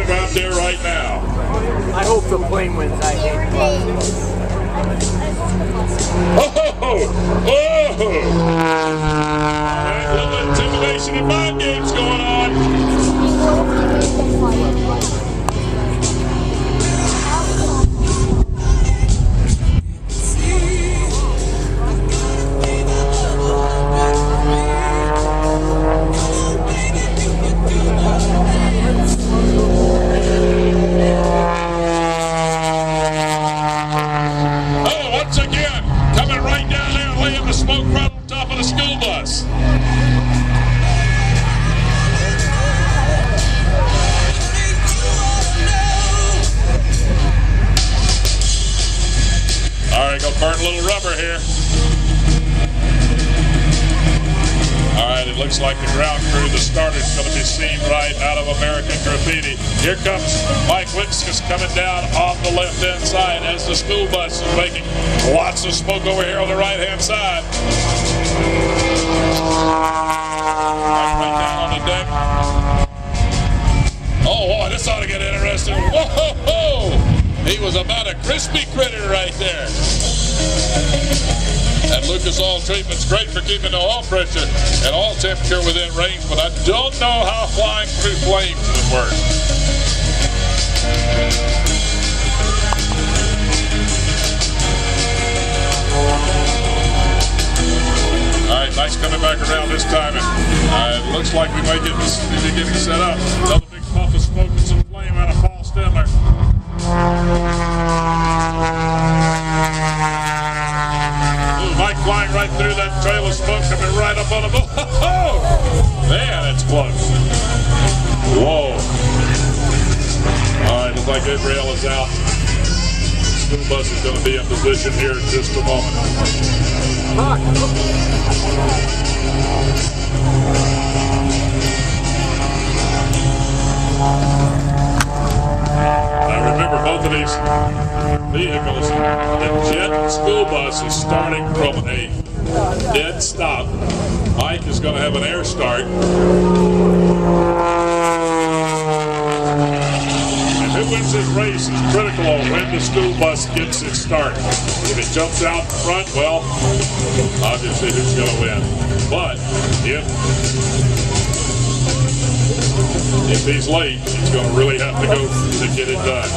him out there right now. I hope the plane wins. I hate planes. A little intimidation and mind games going on. Smoke right on top of the school bus. All right, gonna burn a little rubber here. All right, it looks like the ground crew, the starter's going to be seen right out of American Graffiti. Here comes Mike Winskus coming down on the left-hand side as the school bus is making lots of smoke over here on the right-hand side. Right down on the deck. Oh, boy, this ought to get interesting. Whoa! He was about a crispy critter right there. And Lucas Oil Treatment's great for keeping the oil pressure and oil temperature within range, but I don't know how flying through flames would work. All right, nice coming back around this time, and it looks like we may be getting set up. Another big puff of smoke and some flame out of Paul Stendler. Mike flying right through that trail of smoke, coming right up on the boat. Oh, man, that's close. Whoa. All right, looks like Israel is out. The school bus is going to be in position here in just a moment. Now remember, both of these vehicles, the jet school bus is starting from a dead stop. Mike is going to have an air start. And who wins this race is critical on when the school bus gets its start. If it jumps out in front, well, obviously who's going to win. But if he's late, he's going to really have to go to get it done.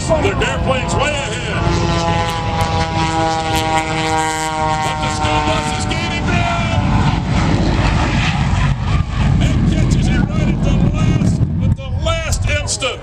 Oh, the airplane's way ahead. But the school bus is gaining ground. And catches it right at the last instant.